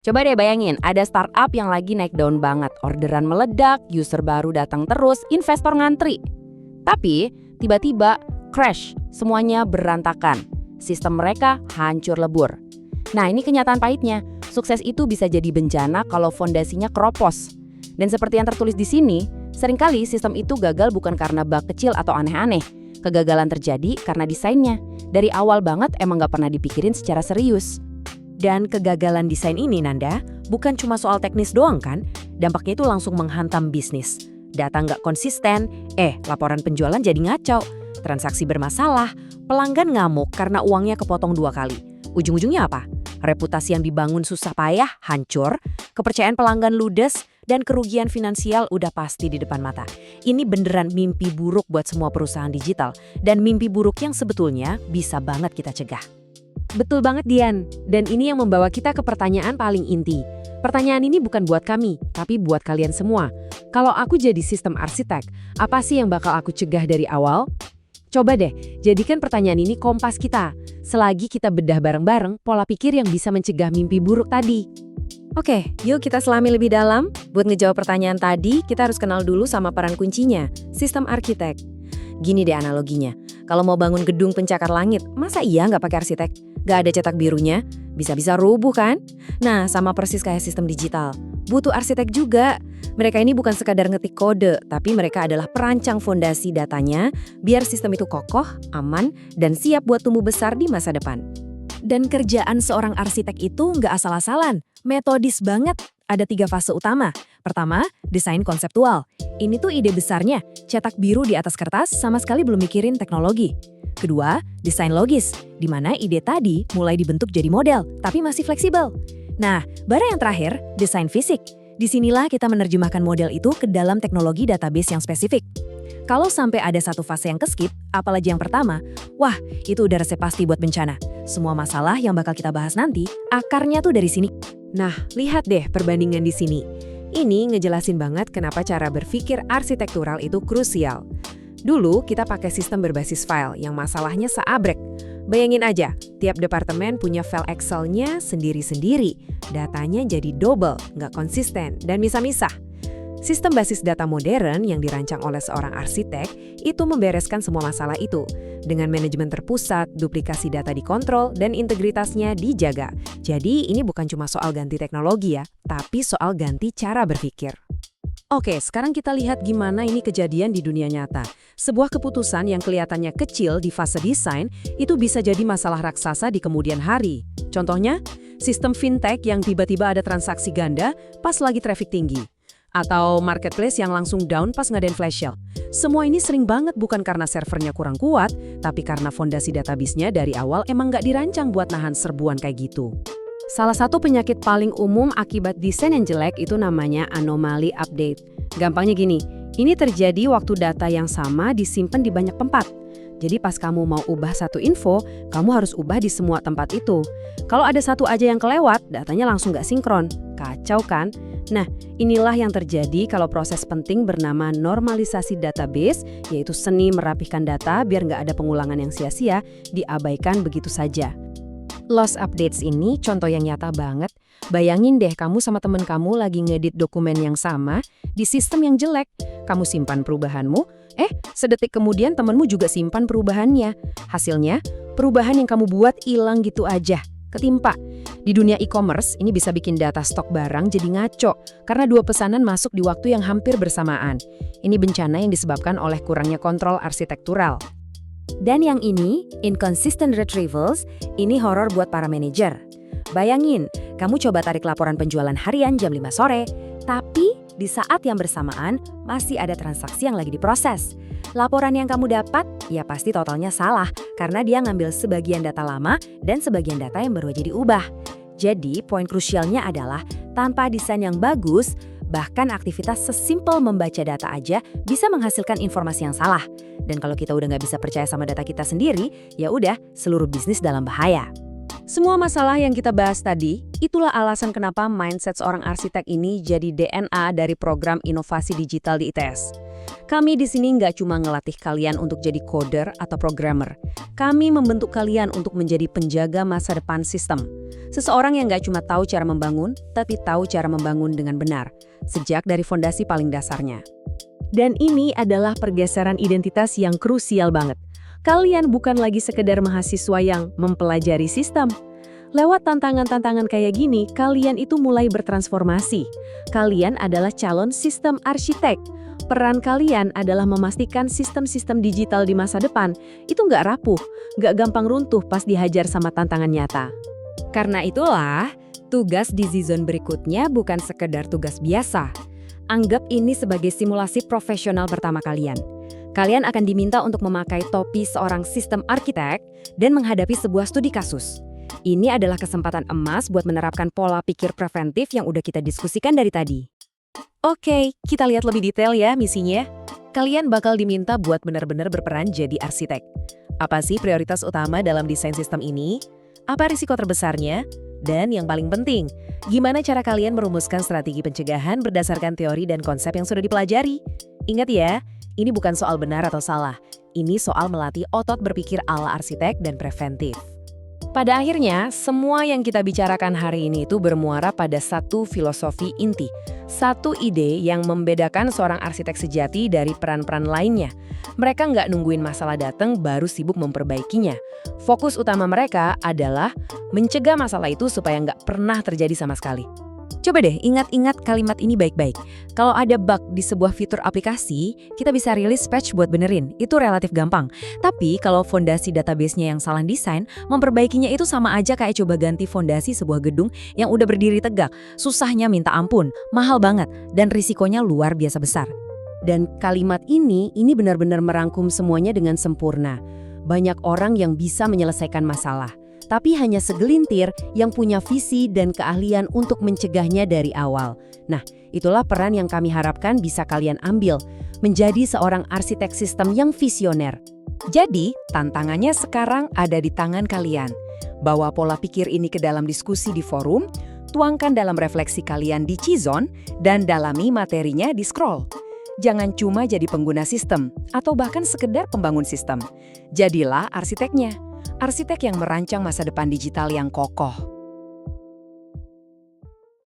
Coba deh bayangin, ada startup yang lagi naik daun banget, orderan meledak, user baru datang terus, investor ngantri. Tapi tiba-tiba crash, semuanya berantakan. Sistem mereka hancur lebur. Nah, ini kenyataan pahitnya. Sukses itu bisa jadi bencana kalau fondasinya keropos. Dan seperti yang tertulis di sini, seringkali sistem itu gagal bukan karena bug kecil atau aneh-aneh. Kegagalan terjadi karena desainnya. Dari awal banget emang nggak pernah dipikirin secara serius. Dan kegagalan desain ini, Nanda, bukan cuma soal teknis doang kan? Dampaknya itu langsung menghantam bisnis. Data nggak konsisten, laporan penjualan jadi ngacau. Transaksi bermasalah, pelanggan ngamuk karena uangnya kepotong 2 kali. Ujung-ujungnya apa? Reputasi yang dibangun susah payah hancur, kepercayaan pelanggan ludes, dan kerugian finansial udah pasti di depan mata. Ini beneran mimpi buruk buat semua perusahaan digital, dan mimpi buruk yang sebetulnya bisa banget kita cegah. Betul banget Dian, dan ini yang membawa kita ke pertanyaan paling inti. Pertanyaan ini bukan buat kami, tapi buat kalian semua. Kalau aku jadi sistem arsitek, apa sih yang bakal aku cegah dari awal? Coba deh, jadikan pertanyaan ini kompas kita. Selagi kita bedah bareng-bareng pola pikir yang bisa mencegah mimpi buruk tadi. Oke, yuk kita selami lebih dalam. Buat ngejawab pertanyaan tadi, kita harus kenal dulu sama peran kuncinya, sistem arsitek. Gini deh analoginya, kalau mau bangun gedung pencakar langit, masa iya nggak pakai arsitek? Nggak ada cetak birunya? Bisa-bisa rubuh kan? Nah, sama persis kayak sistem digital. Butuh arsitek juga. Mereka ini bukan sekadar ngetik kode, tapi mereka adalah perancang fondasi datanya, biar sistem itu kokoh, aman, dan siap buat tumbuh besar di masa depan. Dan kerjaan seorang arsitek itu nggak asal-asalan, metodis banget. Ada 3 fase utama. Pertama, desain konseptual. Ini tuh ide besarnya, cetak biru di atas kertas sama sekali belum mikirin teknologi. Kedua, desain logis, di mana ide tadi mulai dibentuk jadi model, tapi masih fleksibel. Nah, baru yang terakhir, desain fisik. Disinilah kita menerjemahkan model itu ke dalam teknologi database yang spesifik. Kalau sampai ada satu fase yang keskip, apalagi yang pertama, wah, itu udah resep pasti buat bencana. Semua masalah yang bakal kita bahas nanti, akarnya tuh dari sini. Nah, lihat deh perbandingan di sini. Ini ngejelasin banget kenapa cara berpikir arsitektural itu krusial. Dulu kita pakai sistem berbasis file yang masalahnya seabrek. Bayangin aja, tiap departemen punya file Excel-nya sendiri-sendiri. Datanya jadi double, nggak konsisten, dan misah-misah. Sistem basis data modern yang dirancang oleh seorang arsitek itu membereskan semua masalah itu. Dengan manajemen terpusat, duplikasi data dikontrol, dan integritasnya dijaga. Jadi ini bukan cuma soal ganti teknologi ya, tapi soal ganti cara berpikir. Oke, sekarang kita lihat gimana ini kejadian di dunia nyata. Sebuah keputusan yang kelihatannya kecil di fase desain itu bisa jadi masalah raksasa di kemudian hari. Contohnya, sistem fintech yang tiba-tiba ada transaksi ganda pas lagi traffic tinggi. Atau marketplace yang langsung down pas ngadain flash sale. Semua ini sering banget bukan karena servernya kurang kuat, tapi karena fondasi database-nya dari awal emang nggak dirancang buat nahan serbuan kayak gitu. Salah satu penyakit paling umum akibat desain yang jelek itu namanya anomali update. Gampangnya gini, ini terjadi waktu data yang sama disimpan di banyak tempat. Jadi pas kamu mau ubah satu info, kamu harus ubah di semua tempat itu. Kalau ada satu aja yang kelewat, datanya langsung nggak sinkron. Kacau kan? Nah, inilah yang terjadi kalau proses penting bernama normalisasi database, yaitu seni merapihkan data biar nggak ada pengulangan yang sia-sia, diabaikan begitu saja. Lost updates ini contoh yang nyata banget. Bayangin deh kamu sama temen kamu lagi ngedit dokumen yang sama di sistem yang jelek. Kamu simpan perubahanmu, sedetik kemudian temenmu juga simpan perubahannya. Hasilnya, perubahan yang kamu buat hilang gitu aja, ketimpa. Di dunia e-commerce, ini bisa bikin data stok barang jadi ngaco karena 2 pesanan masuk di waktu yang hampir bersamaan. Ini bencana yang disebabkan oleh kurangnya kontrol arsitektural. Dan yang ini, inconsistent retrievals, ini horor buat para manajer. Bayangin, kamu coba tarik laporan penjualan harian jam 5 sore, tapi di saat yang bersamaan masih ada transaksi yang lagi diproses. Laporan yang kamu dapat, ya pasti totalnya salah karena dia ngambil sebagian data lama dan sebagian data yang baru aja diubah. Jadi, poin krusialnya adalah tanpa desain yang bagus, bahkan aktivitas sesimpel membaca data aja bisa menghasilkan informasi yang salah. Dan kalau kita udah nggak bisa percaya sama data kita sendiri, ya udah seluruh bisnis dalam bahaya. Semua masalah yang kita bahas tadi, itulah alasan kenapa mindset seorang arsitek ini jadi DNA dari program inovasi digital di ITS. Kami di sini nggak cuma ngelatih kalian untuk jadi coder atau programmer. Kami membentuk kalian untuk menjadi penjaga masa depan sistem. Seseorang yang nggak cuma tahu cara membangun, tapi tahu cara membangun dengan benar. Sejak dari fondasi paling dasarnya. Dan ini adalah pergeseran identitas yang krusial banget. Kalian bukan lagi sekedar mahasiswa yang mempelajari sistem. Lewat tantangan-tantangan kayak gini, kalian itu mulai bertransformasi. Kalian adalah calon sistem arsitek. Peran kalian adalah memastikan sistem-sistem digital di masa depan itu nggak rapuh, nggak gampang runtuh pas dihajar sama tantangan nyata. Karena itulah, tugas di season berikutnya bukan sekedar tugas biasa. Anggap ini sebagai simulasi profesional pertama kalian. Kalian akan diminta untuk memakai topi seorang sistem arsitek dan menghadapi sebuah studi kasus. Ini adalah kesempatan emas buat menerapkan pola pikir preventif yang udah kita diskusikan dari tadi. Oke, kita lihat lebih detail ya misinya. Kalian bakal diminta buat benar-benar berperan jadi arsitek. Apa sih prioritas utama dalam desain sistem ini? Apa risiko terbesarnya? Dan yang paling penting, gimana cara kalian merumuskan strategi pencegahan berdasarkan teori dan konsep yang sudah dipelajari? Ingat ya, ini bukan soal benar atau salah. Ini soal melatih otot berpikir ala arsitek dan preventif. Pada akhirnya, semua yang kita bicarakan hari ini itu bermuara pada satu filosofi inti. Satu ide yang membedakan seorang arsitek sejati dari peran-peran lainnya. Mereka nggak nungguin masalah datang baru sibuk memperbaikinya. Fokus utama mereka adalah mencegah masalah itu supaya nggak pernah terjadi sama sekali. Coba deh ingat-ingat kalimat ini baik-baik. Kalau ada bug di sebuah fitur aplikasi, kita bisa rilis patch buat benerin. Itu relatif gampang. Tapi kalau fondasi database-nya yang salah desain, memperbaikinya itu sama aja kayak coba ganti fondasi sebuah gedung yang udah berdiri tegak. Susahnya minta ampun, mahal banget, dan risikonya luar biasa besar. Dan kalimat ini benar-benar merangkum semuanya dengan sempurna. Banyak orang yang bisa menyelesaikan masalah. Tapi hanya segelintir yang punya visi dan keahlian untuk mencegahnya dari awal. Nah, itulah peran yang kami harapkan bisa kalian ambil, menjadi seorang arsitek sistem yang visioner. Jadi, tantangannya sekarang ada di tangan kalian. Bawa pola pikir ini ke dalam diskusi di forum, tuangkan dalam refleksi kalian di Cizon, dan dalami materinya di Scroll. Jangan cuma jadi pengguna sistem, atau bahkan sekedar pembangun sistem. Jadilah arsiteknya. Arsitek yang merancang masa depan digital yang kokoh.